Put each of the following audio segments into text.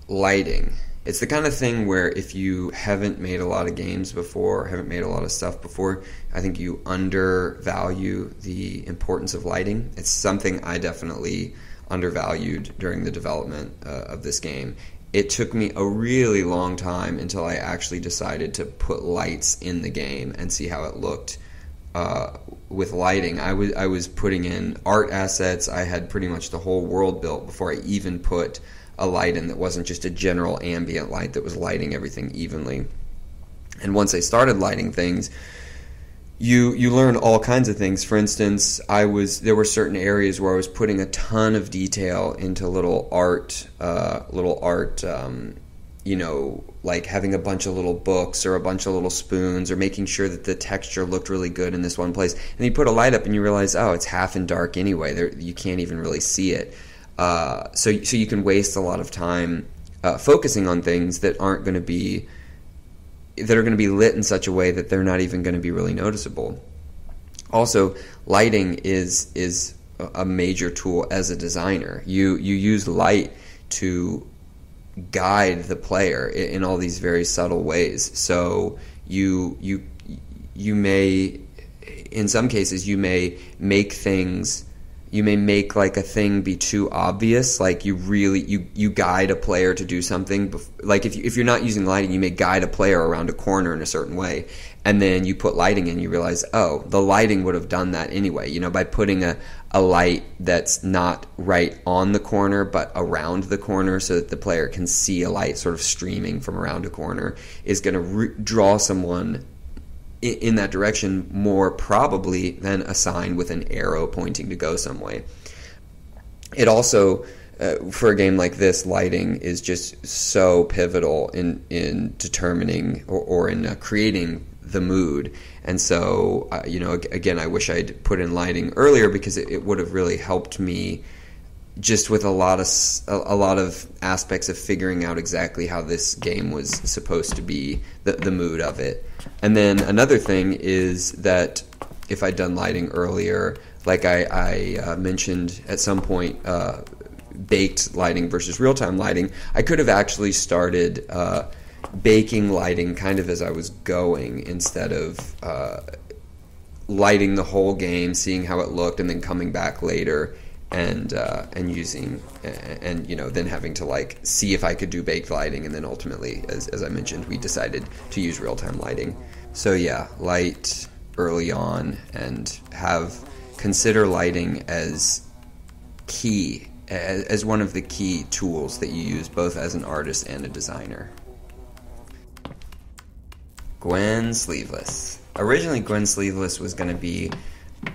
lighting. It's the kind of thing where if you haven't made a lot of games before, haven't made a lot of stuff before, I think you undervalue the importance of lighting. It's something I definitely undervalued during the development of this game. It took me a really long time until I actually decided to put lights in the game and see how it looked with lighting. I was putting in art assets. I had pretty much the whole world built before I even put a light in that wasn't just a general ambient light that was lighting everything evenly. And once I started lighting things, you learn all kinds of things. For instance, there were certain areas where I was putting a ton of detail into little art, like having a bunch of little books or a bunch of little spoons, or making sure that the texture looked really good in this one place. And you put a light up and you realize, oh, it's half in dark anyway. You can't even really see it. So you can waste a lot of time focusing on things that are going to be lit in such a way that they're not even going to be really noticeable. Also, lighting is a major tool as a designer. You use light to guide the player in all these very subtle ways. So you may, in some cases, you may make like a thing be too obvious. Like you guide a player to do something. Like if you're not using lighting, you may guide a player around a corner in a certain way, and then you put lighting in, you realize, oh, the lighting would have done that anyway. By putting a light that's not right on the corner but around the corner, so that the player can see a light sort of streaming from around a corner, is going to draw someone in that direction more probably than a sign with an arrow pointing to go some way. It also, for a game like this, lighting is just so pivotal in determining or in creating the mood. And so, again, I wish I'd put in lighting earlier, because it would have really helped me just with a lot of aspects of figuring out exactly how this game was supposed to be, the mood of it. And then another thing is that if I'd done lighting earlier, like I mentioned at some point, baked lighting versus real-time lighting, I could have actually started baking lighting kind of as I was going, instead of lighting the whole game, seeing how it looked, and then coming back later and using and then having to see if I could do baked lighting. And then ultimately, as I mentioned, we decided to use real-time lighting. So yeah, light early on, and consider lighting as key, as one of the key tools that you use both as an artist and a designer. Glen Sleeveless. Originally, Glen Sleeveless was going to be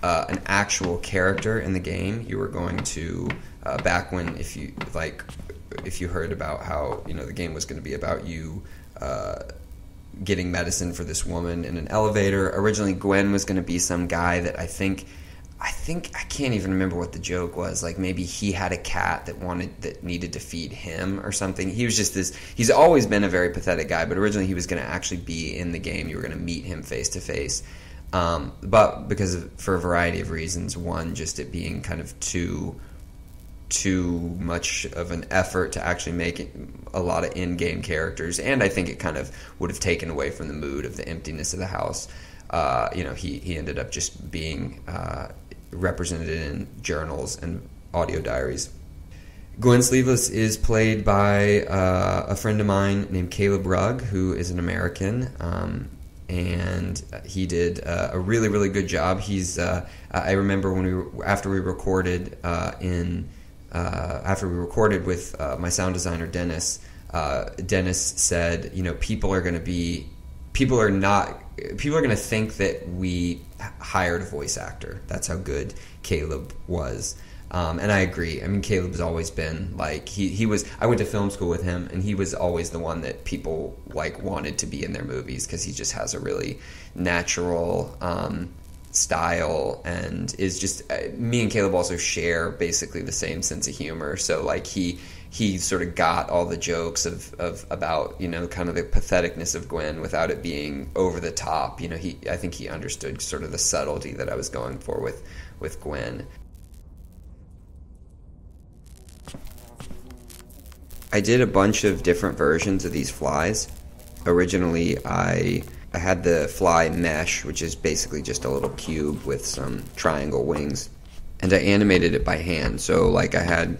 an actual character in the game. You were going to back when, if you heard about how the game was going to be about you getting medicine for this woman in an elevator. Originally, Gwen was going to be some guy that I think I can't even remember what the joke was. Like maybe he had a cat that needed to feed him or something. He was just he's always been a very pathetic guy, but originally he was going to actually be in the game. You were going to meet him face to face. But for a variety of reasons, one, just it being kind of too much of an effort to actually make it a lot of in-game characters, and I think it kind of would have taken away from the mood of the emptiness of the house. He ended up just being represented in journals and audio diaries. Glen Sleeveless is played by a friend of mine named Caleb Rugg, who is an American, and he did a really, really good job. I remember after we recorded with my sound designer Dennis. Dennis said, people are going to think that we hired a voice actor. That's how good Caleb was. And I agree. I mean, Caleb's always been he was. I went to film school with him, and he was always the one that people wanted to be in their movies, because he just has a really natural style, and is just. Me and Caleb also share basically the same sense of humor. So he sort of got all the jokes about kind of the patheticness of Gwen without it being over the top. I think he understood sort of the subtlety that I was going for with Gwen. I did a bunch of different versions of these flies. Originally, I had the fly mesh, which is basically just a little cube with some triangle wings, and I animated it by hand. So like I had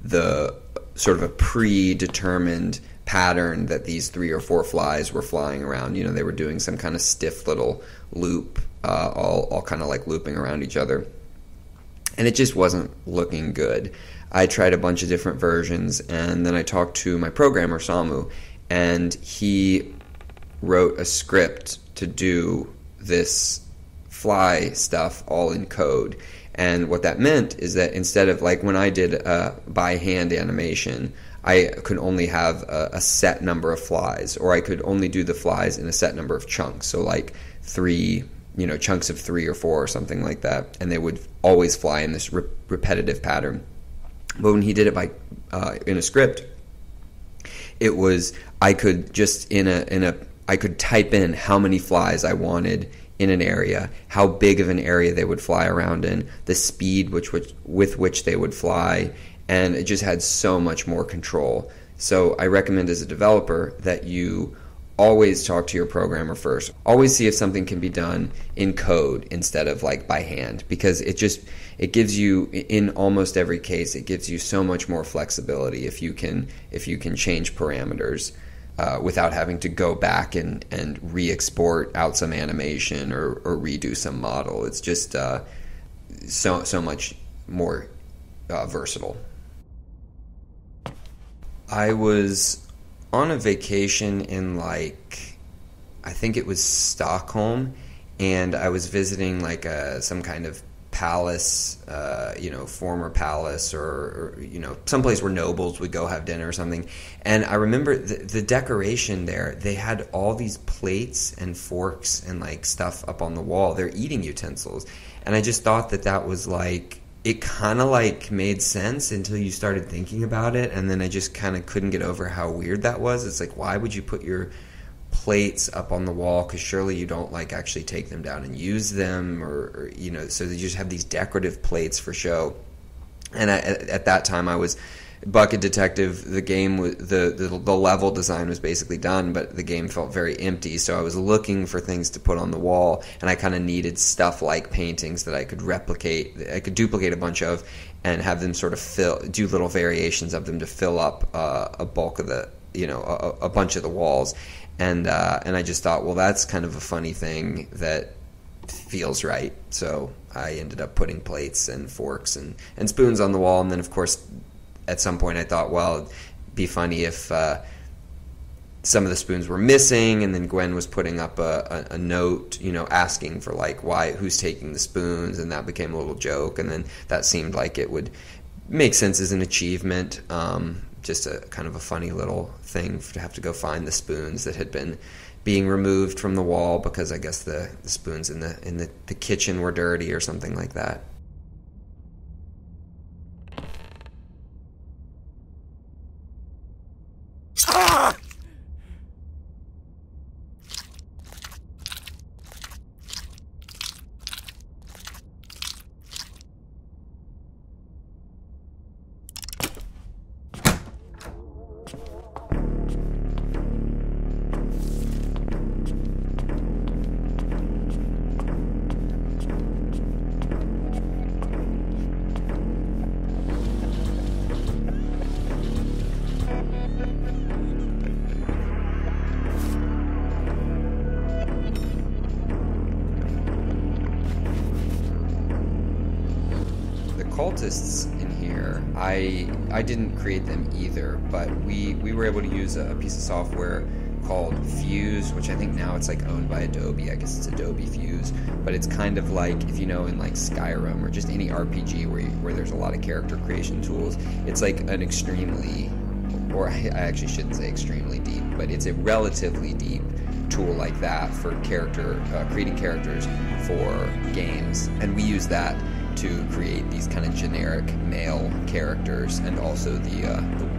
the sort of a predetermined pattern that these 3 or 4 flies were flying around. You know, they were doing some kind of stiff little loop, all kind of like looping around each other. And it just wasn't looking good. I tried a bunch of different versions, and then I talked to my programmer, Samu, and he wrote a script to do this fly stuff all in code. And what that meant is that instead of, like, when I did by hand animation, I could only have a set number of flies, or I could only do the flies in a set number of chunks. So like 3, chunks of 3 or 4 or something like that, and they would always fly in this repetitive pattern. But when he did it by in a script, it was, I could just I could type in how many flies I wanted in an area, how big of an area they would fly around in, the speed with which they would fly, and it just had so much more control. So I recommend as a developer that you always talk to your programmer first. Always see if something can be done in code instead of like by hand, because it gives you, in almost every case, it gives you so much more flexibility if you can change parameters without having to go back and re-export out some animation or redo some model. It's just so much more versatile. I was on a vacation in, like, I think it was Stockholm, and I was visiting like some kind of palace, former palace, or someplace where nobles would go have dinner or something. And I remember the decoration there, they had all these plates and forks and like stuff up on the wall. They're eating utensils. And I just thought that was like, it kind of like made sense until you started thinking about it, and then I just kind of couldn't get over how weird that was. It's like, why would you put your plates up on the wall? Because surely you don't like actually take them down and use them, or so they just have these decorative plates for show. And at that time I was Bucket Detective. The game was the level design was basically done, but the game felt very empty, so I was looking for things to put on the wall, and I kind of needed stuff like paintings that I could duplicate a bunch of and have them sort of do little variations of them to fill up a bulk of the a bunch of the walls. And I just thought, well, that's kind of a funny thing that feels right. So I ended up putting plates and forks and spoons on the wall. And then, of course, at some point I thought, well, it'd be funny if some of the spoons were missing, and then Gwen was putting up a note, asking for like who's taking the spoons, and that became a little joke. And then that seemed like it would make sense as an achievement. Just a kind of a funny little thing to have to go find the spoons that had been being removed from the wall because I guess the spoons in the kitchen were dirty or something like that. Occultists in here, I didn't create them either, but we were able to use a piece of software called Fuse, which I think now it's like owned by Adobe. I guess it's Adobe Fuse, but it's kind of like, if in like Skyrim or just any RPG where there's a lot of character creation tools, it's like an extremely, or I actually shouldn't say extremely deep, but it's a relatively deep tool like that for creating characters for games, and we use that to create these kind of generic male characters, and also the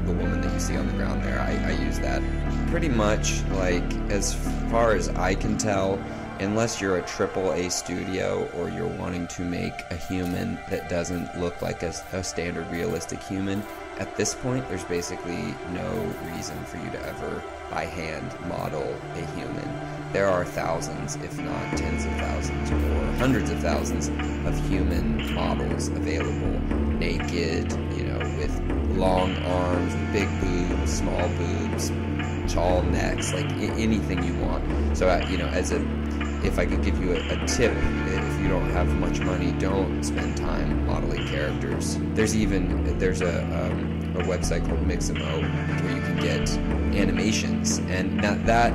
woman that you see on the ground there. I use that pretty much, like, as far as I can tell, unless you're a AAA studio or you're wanting to make a human that doesn't look like a standard realistic human, at this point there's basically no reason for you to ever by hand model a human. There are thousands, if not tens of thousands or hundreds of thousands of human models available, naked, with long arms, with big boobs, small boobs, tall necks, like anything you want. So if I could give you a tip, if you don't have much money, don't spend time modeling characters. There's a website called Mixamo where you can get animations, and that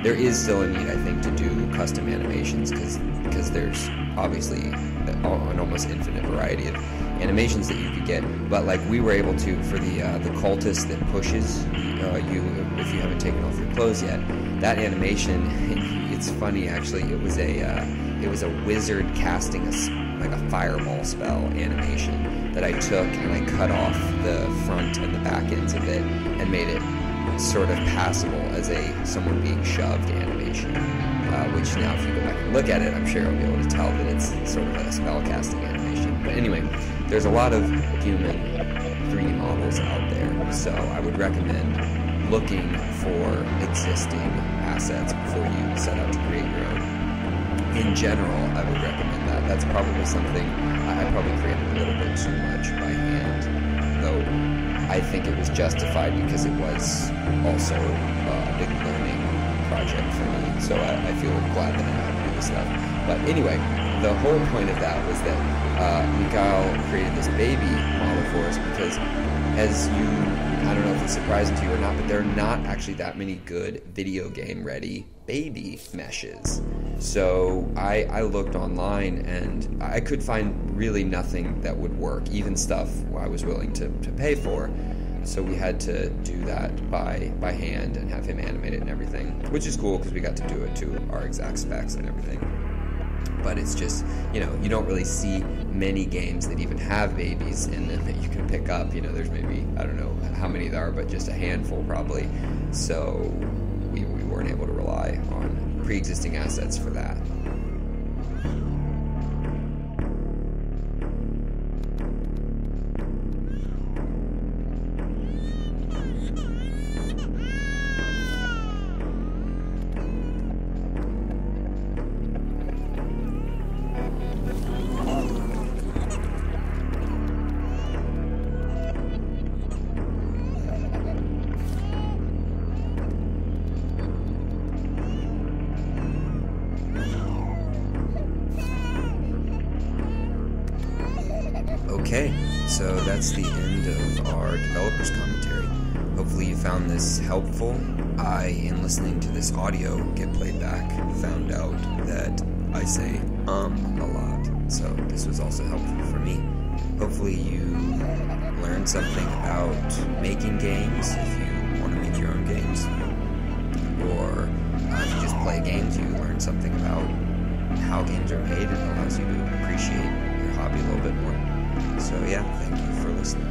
there is still a need, I think, to do custom animations because there's obviously an almost infinite variety of animations that you could get. But like we were able to, for the Occultist that pushes you if you haven't taken off your clothes yet, that animation, it's funny actually. It was a wizard casting a fireball spell animation that I took, and I cut off the front and the back ends of it and made it sort of passable as someone being shoved animation, which now if you go back and look at it, I'm sure I'll be able to tell that it's sort of a spell casting animation. But anyway, there's a lot of human 3D models out there, so I would recommend looking for existing assets before you set out to create your own. In general, I would recommend that. That's probably something I probably created a little bit too much by hand, though I think it was justified because it was also a big learning project for me. So I feel glad that I know how to do this stuff. But anyway, the whole point of that was that Mikhail created this baby model for us because, I don't know if it's surprising to you or not, but there are not actually that many good video game ready baby meshes. So I looked online and I could find really nothing that would work, even stuff I was willing to pay for. So we had to do that by hand and have him animate it and everything, which is cool because we got to do it to our exact specs and everything. But it's just, you don't really see many games that even have babies in them that you can pick up. There's maybe, I don't know how many there are, but just a handful probably. So we weren't able to rely on pre-existing assets for that. Okay, so that's the end of our developer's commentary. Hopefully you found this helpful. In listening to this audio get played back, found out that I say a lot. So this was also helpful for me. Hopefully you learned something about making games if you want to make your own games. Or if you just play games, you learn something about how games are made. It allows you to appreciate your hobby a little bit more. So yeah, thank you for listening.